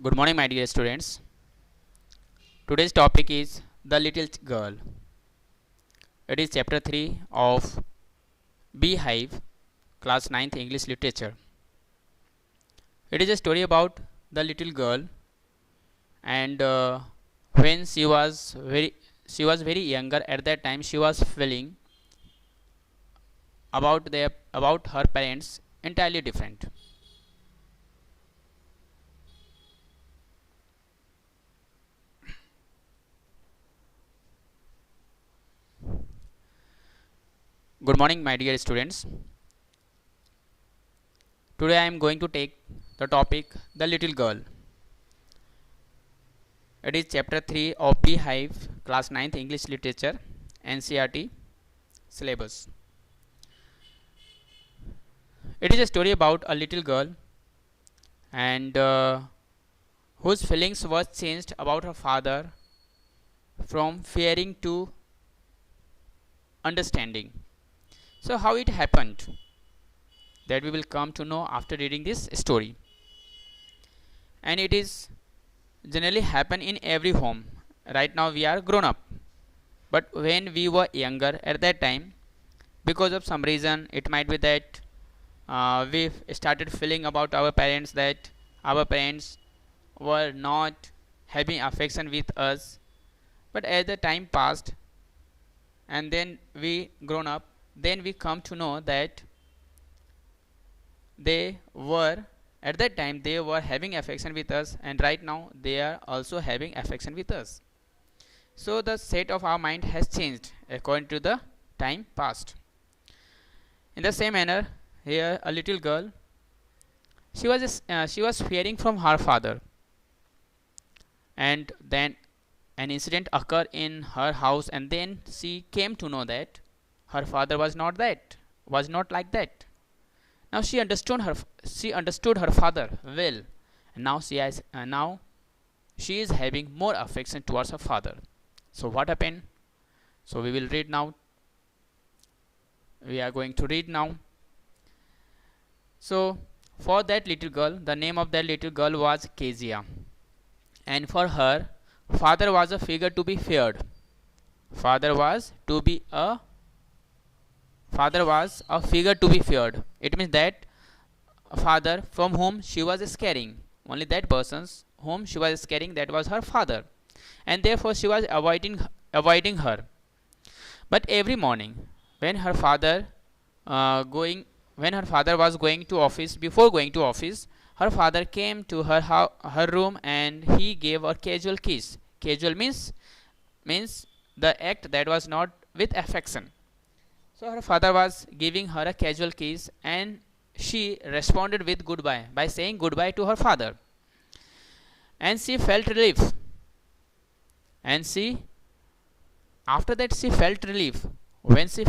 Good morning, my dear students. Today's topic is The Little Girl. It is chapter 3 of Beehive, class 9th English Literature. It is a story about the little girl, and when she was very younger. At that time, she was feeling about her parents entirely different. Good morning, my dear students. Today I am going to take the topic The Little Girl. It is chapter 3 of Beehive, class 9th English Literature, NCERT syllabus. It is a story about a little girl and whose feelings was changed about her father from fearing to understanding. So how it happened, that we will come to know after reading this story. And it is generally happen in every home. Right now we are grown up, but when we were younger at that time, because of some reason, it might be that we started feeling about our parents that our parents were not having affection with us. But as the time passed and then we grown up, then we come to know that they were at that time they were having affection with us, and right now they are also having affection with us. So the state of our mind has changed according to the time past. In the same manner, here a little girl, she was fearing from her father, and then an incident occurred in her house, and then she came to know that her father was not like that. Now she understood her father well, and now she is having more affection towards her father. So what happened? So we are going to read now. So for that little girl, the name of that little girl was Kezia, and for her father was a figure to be feared. Father was to be a Father was a figure to be feared. It means that a father from whom she was scaring, only that person's whom she was scaring, that was her father, and therefore she was avoiding her. But every morning, when her father going when her father was going to office, before going to office, her father came to her room and he gave a casual kiss. Casual means the act that was not with affection. So her father was giving her a casual kiss, and she responded with goodbye by saying goodbye to her father. And she felt relief. And she after that she felt relief. When she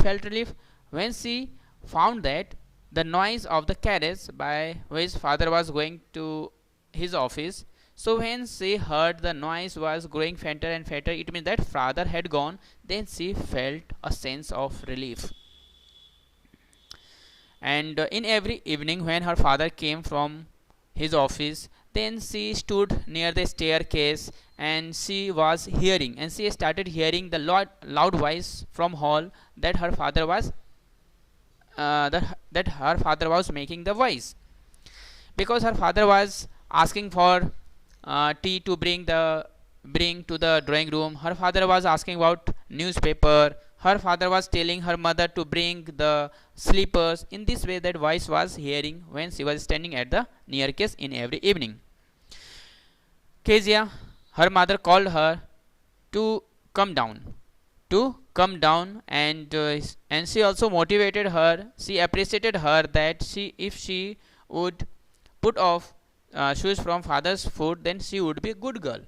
found that the noise of the carriage by which father was going to his office. So when she heard the noise was growing fainter and fainter, it means that father had gone. Then she felt a sense of relief. And in every evening when her father came from his office, then she stood near the staircase, and she started hearing the loud voice from hall that her father was making the voice, because her father was asking for tea to bring to the drawing room. Her father was asking about newspaper. Her father was telling her mother to bring the slippers. In this way, that voice was hearing when she was standing at the near case in every evening. Kezia, her mother called her to come down, and she also motivated her. She appreciated her that if she would put off shoes from father's foot, then she would be a good girl.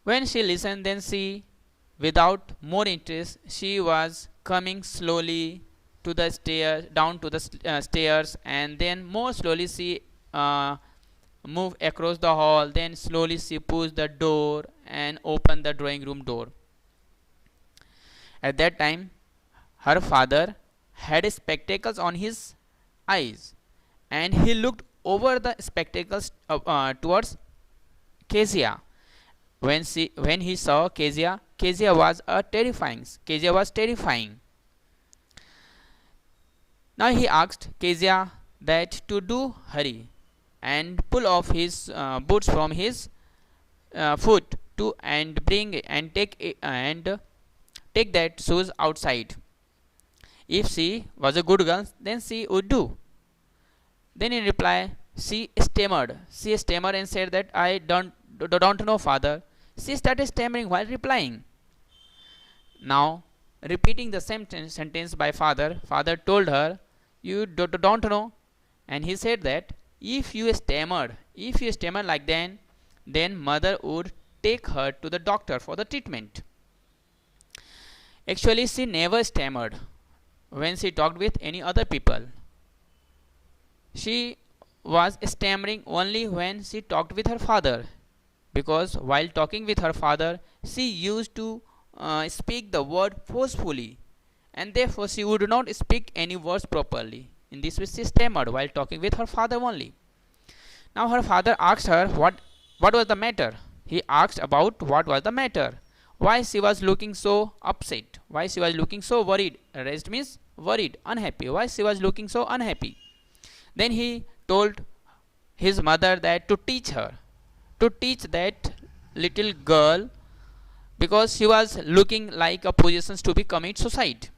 When she listened, then she, without more interest, she was coming slowly to the down to the stairs, and then more slowly she moved across the hall. Then slowly she pushed the door and opened the drawing room door. At that time, her father had spectacles on his eyes, and he looked over the spectacles towards Kezia. When he saw Kezia, Kezia was terrifying. Now he asked Kezia that to do hurry and pull off his boots from his foot to and bring and take that shoes outside. If she was a good girl, then she would do. Then in reply, she stammered. She stammered and said that I don't know, father. She started stammering while replying. Now, repeating the same sentence by father, father told her, you don't know. And he said that if you stammer like that, then mother would take her to the doctor for the treatment. Actually, she never stammered when she talked with any other people. She was stammering only when she talked with her father, because while talking with her father, she used to speak the word forcefully, and therefore she would not speak any words properly. In this way, she stammered while talking with her father only. Now her father asked her what was the matter. He asked about what was the matter, why she was looking so upset, why she was looking so worried. Raised means worried, unhappy. Why she was looking so unhappy. Then he told his mother that to teach that little girl, because she was looking like a position to be commit suicide.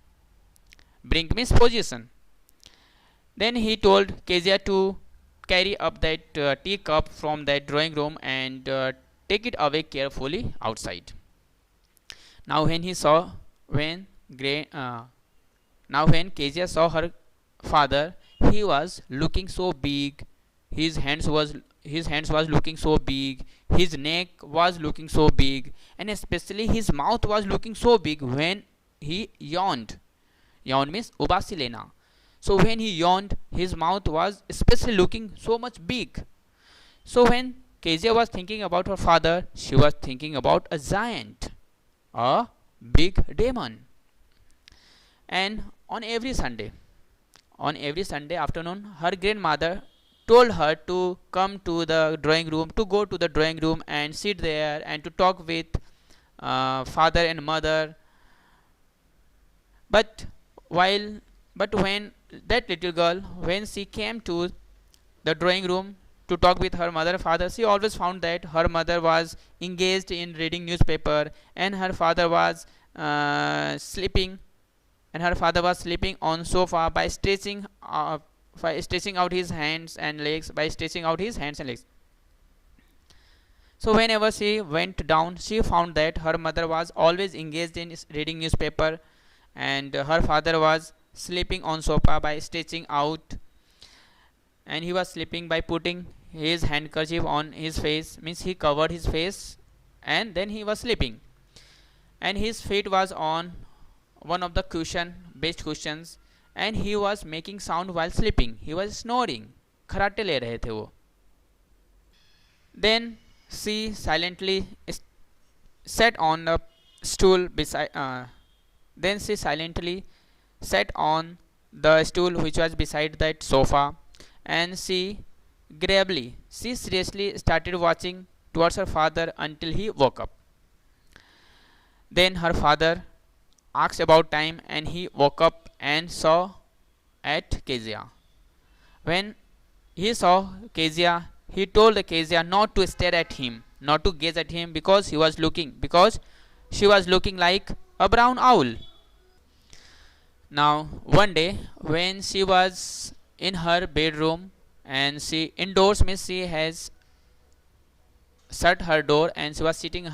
Bring means position. Then he told Kezia to carry up that teacup from that drawing room and take it away carefully outside. Now when Kezia saw her father, he was looking so big. His hands was looking so big. His neck was looking so big, and especially his mouth was looking so big when he yawned. Yawn means ubasi lena. So when he yawned, his mouth was especially looking so much big. So when Kezia was thinking about her father, she was thinking about a giant, a big demon. And on every Sunday afternoon, her grandmother told her to come to the drawing room, to go to the drawing room and sit there and to talk with father and mother. But when that little girl, when she came to the drawing room to talk with her mother and father, she always found that her mother was engaged in reading newspaper, and her father was sleeping on sofa by stretching out his hands and legs. So whenever she went down, she found that her mother was always engaged in reading newspaper, and her father was sleeping on sofa by stretching out, and he was sleeping by putting his handkerchief on his face, means he covered his face, and then he was sleeping, and his feet was on one of the best cushions, and he was making sound while sleeping. He was snoring. खराटे ले रहे थे वो. Then she silently sat on a stool beside. Then she silently sat on the stool which was beside that sofa, and she seriously started watching towards her father until he woke up. Then her father asked about time, and he woke up and saw at Kezia. When he saw Kezia, he told Kezia not to stare at him, not to gaze at him, because she was looking like a brown owl. Now one day when she was in her bedroom, and she indoors means she has shut her door and she was sitting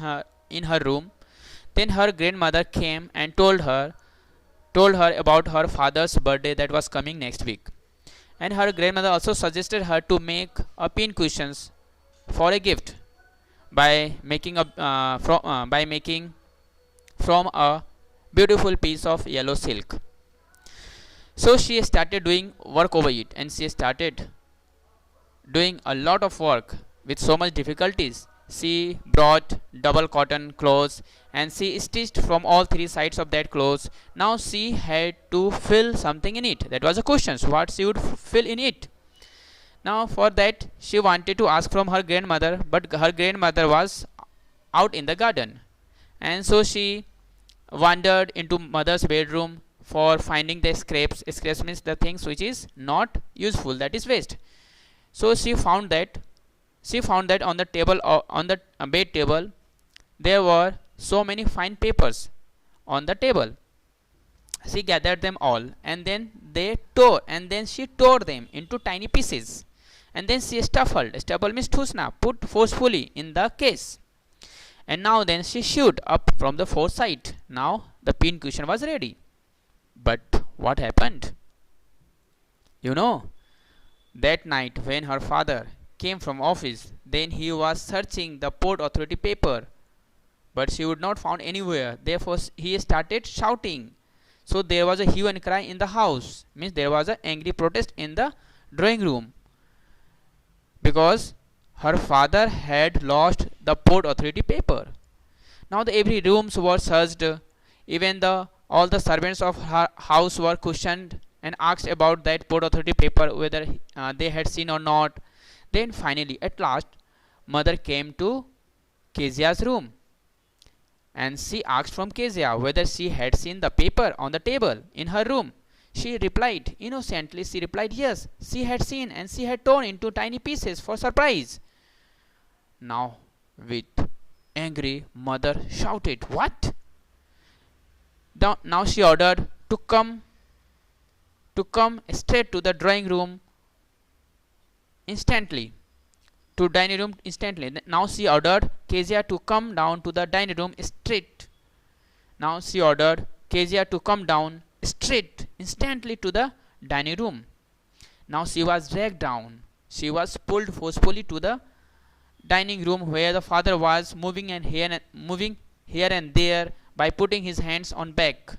in her room, then her grandmother came and told her about her father's birthday that was coming next week. And her grandmother also suggested her to make a pin cushions for a gift by making from a beautiful piece of yellow silk. So she started doing work over it, and she started doing a lot of work with so much difficulties. She brought double cotton clothes, and she stitched from all three sides of that clothes. Now she had to fill something in it. That was a question, what she would fill in it. Now for that she wanted to ask from her grandmother, but her grandmother was out in the garden. And so she wandered into mother's bedroom for finding the scraps. Scraps means the things which is not useful, that is waste. So she found that on the table, on the bed table, there were so many fine papers on the table. She gathered them all, and then she tore them into tiny pieces, and then she stuffle means thusna, put forcefully in the case. And now then she shooed up from the fourth side. Now the pin cushion was ready. But what happened? You know, that night when her father came from office, then he was searching the Port Authority paper, but she would not found anywhere. Therefore he started shouting. So there was a hue and cry in the house. Means there was an angry protest in the drawing room, because her father had lost the Port Authority paper. Now the every rooms were searched. Even the all the servants of her house were questioned and asked about that Port Authority paper, whether they had seen or not. Then finally, at last, mother came to Kezia's room, and she asked from Kezia whether she had seen the paper on the table in her room. She replied innocently. She replied yes, she had seen, and she had torn into tiny pieces for surprise. Now, with angry, mother shouted, "What?" Now she ordered to come straight to the drawing room instantly, to dining room instantly. Now she ordered Kezia to come down to the dining room straight. Now she ordered Kezia to come down straight instantly to the dining room. Now she was dragged down. She was pulled forcefully to the dining room, where the father was moving here and there by putting his hands on back.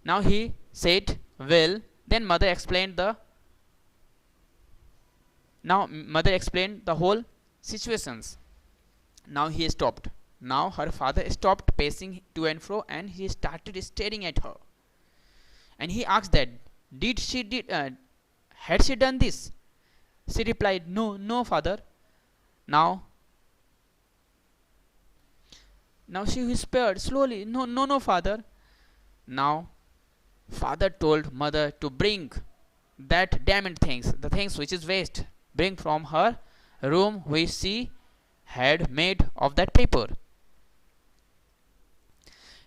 Now he said, "Well." Then mother explained the whole situations. Now he stopped. Now her father stopped pacing to and fro, and he started staring at her. And he asked that, had she done this? She replied, "No, no, father." Now Now she whispered slowly, "No, no, no, father." Now father told mother to bring that damned things, the things which is waste, bring from her room which she had made of that paper.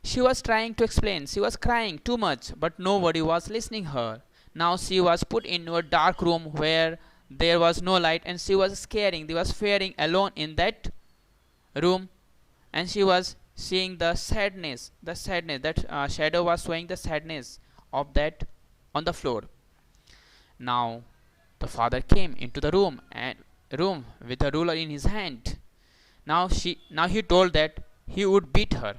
She was trying to explain. She was crying too much, but nobody was listening her. Now she was put into a dark room where there was no light, and she was scaring. She was fearing alone in that room, and she was seeing the sadness that shadow was showing the sadness of that on the floor. Now the father came into the room with a ruler in his hand. Now he told that he would beat her.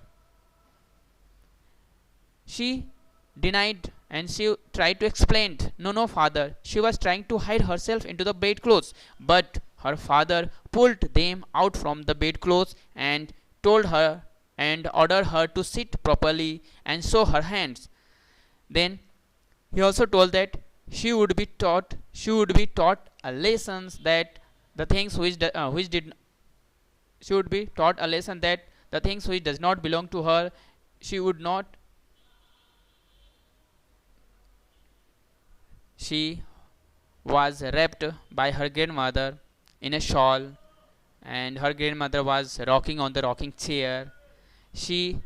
She denied, and she tried to explain, "No, no, father." She was trying to hide herself into the bedclothes, but her father pulled them out from the bedclothes and told her and ordered her to sit properly and show her hands. Then he also told that she would be taught a lessons that the things which did she would be taught a lesson that the things which does not belong to her, she would not she was wrapped by her grandmother in a shawl, and her grandmother was rocking on the rocking chair. She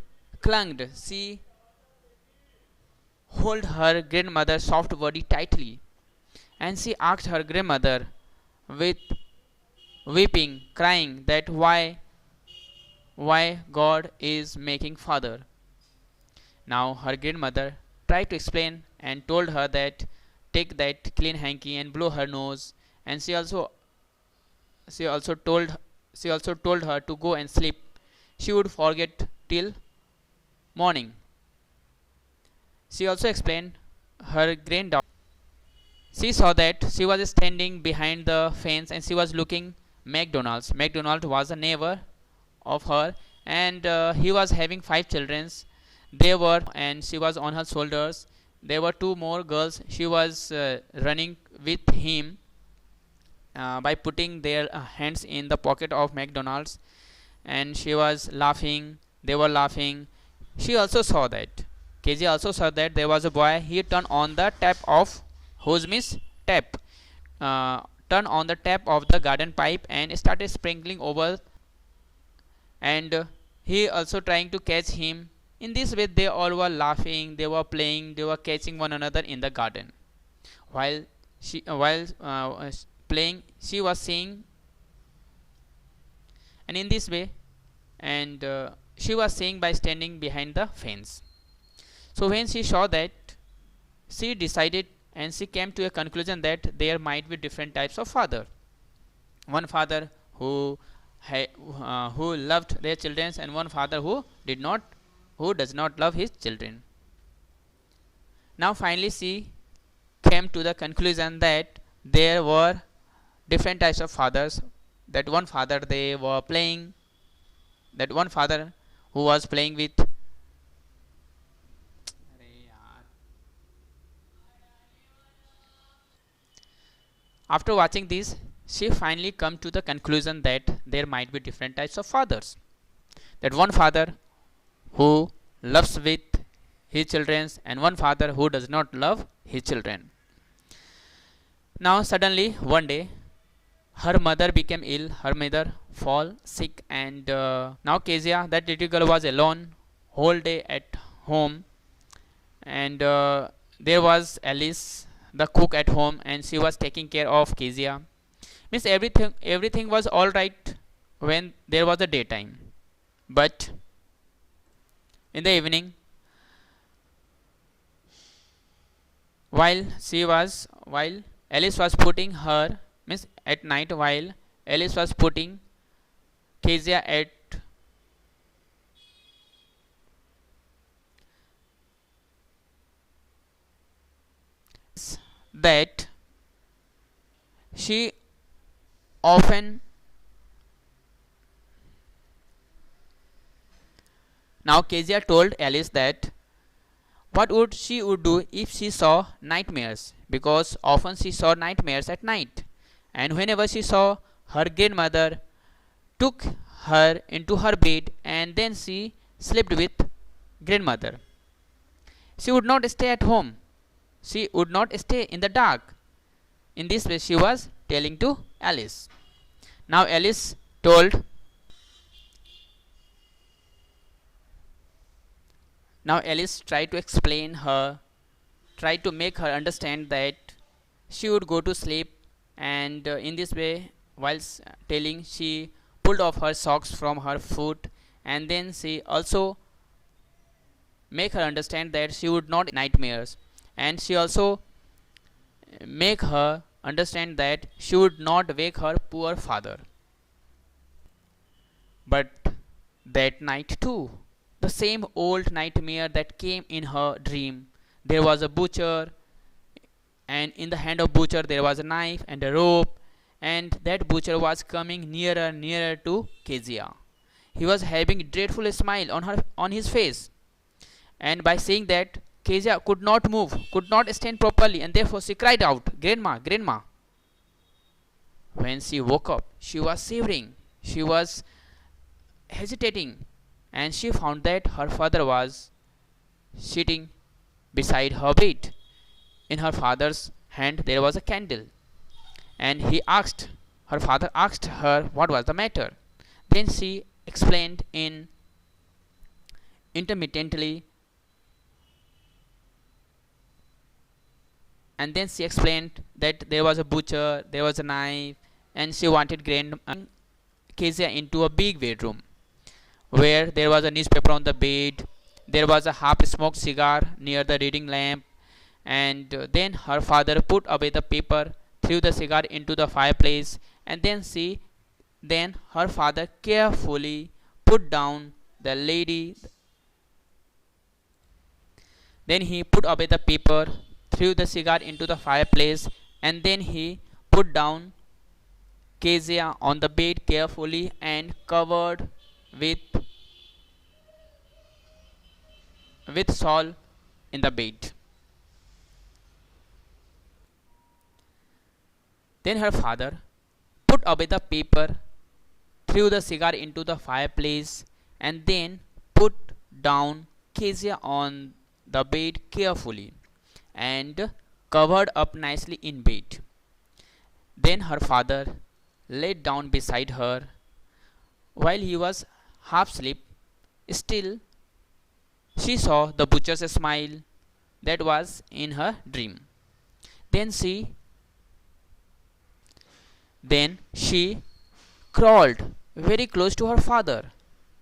she held her grandmother's soft body tightly, and she asked her grandmother with weeping, crying that why God is making father. Now her grandmother tried to explain and told her that take that clean hanky and blow her nose, and she also told her to go and sleep. She would forget till morning. She also explained her granddaughter. She saw that she was standing behind the fence, and she was looking McDonald's. McDonald was a neighbor of her, and he was having 5 children. And she was on her shoulders. There were two more girls. She was running with him, by putting their hands in the pocket of McDonald's, and she was laughing. They were laughing. She also saw that. KG also saw that there was a boy. He turned on the tap of hose means tap. Turned on the tap of the garden pipe and started sprinkling over, and he also trying to catch him. In this way, they all were laughing. They were playing. They were catching one another in the garden. While playing, she was seeing, and in this way, and she was seeing by standing behind the fence. So when she saw that, she decided and she came to a conclusion that there might be different types of father. One father who who loved their children, and one father who does not love his children. Now finally she came to the conclusion that there were different types of fathers. That one father they were playing, that one father who was playing with, after watching this, she finally come to the conclusion that there might be different types of fathers. That one father who loves with his children, and one father who does not love his children. Now suddenly one day her mother became ill. Her mother fall sick, and now Kezia, that little girl, was alone whole day at home, and there was Alice, the cook, at home, and she was taking care of Kezia. Means everything was all right when there was a daytime, but in the evening, while Alice was putting her, means at night, while Alice was putting Kezia at that, she often, now Kezia told Alice that what would she would do if she saw nightmares, because often she saw nightmares at night, and whenever she saw her grandmother took her into her bed and then she slept with grandmother, she would not stay at home, she would not stay in the dark. In this way she was telling to Alice. Now told Alice tried to explain her, tried to make her understand that she would go to sleep, and in this way, whilst telling, she pulled off her socks from her foot, and then she also make her understand that she would not nightmares, and she also make her understand that she would not wake her poor father. But that night too, the same old nightmare that came in her dream. There was a butcher, and in the hand of butcher there was a knife and a rope, and that butcher was coming nearer to Kezia. He was having a dreadful smile on his face, and by seeing that, Kezia could not move, could not stand properly, and therefore she cried out, "Grandma, grandma." When she woke up, she was shivering, she was hesitating, and she found that her father was sitting beside her bed. In her father's hand there was a candle, and her father asked her what was the matter. Then she explained in intermittently, and then she explained that there was a butcher, there was a knife, and she wanted Kezia into a big bedroom where there was a newspaper on the bed, there was a half smoked cigar near the reading lamp, and then her father put away the paper, threw the cigar into the fireplace, and then her father carefully put down the lady. Then he put away the paper, threw the cigar into the fireplace, and then he put down Kezia on the bed carefully and covered with shawl in the bed. Then her father put away the paper, threw the cigar into the fireplace, and then put down Kezia on the bed carefully and covered up nicely in bed. Then her father laid down beside her while he was half asleep. Still, she saw the butcher's smile that was in her dream. Then she then she crawled very close to her father,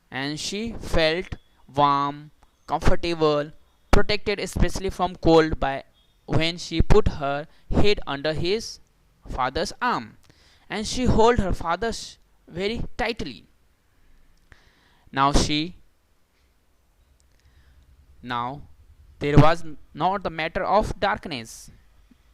and she felt warm, comfortable, protected especially from cold by when she put her head under his father's arm, and she held her father's very tightly. Now she now there was not the matter of darkness,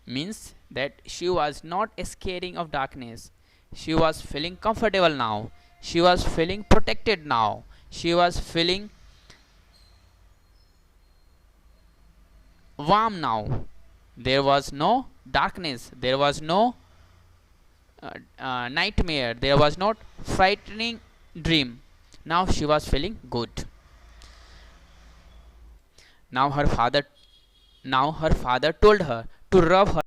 means that she was not scaring of darkness. She was feeling comfortable now. She was feeling protected now. She was feeling warm now. There was no darkness. There was no nightmare. There was not frightening dream. Now she was feeling good. Now her father now her father told her to rub her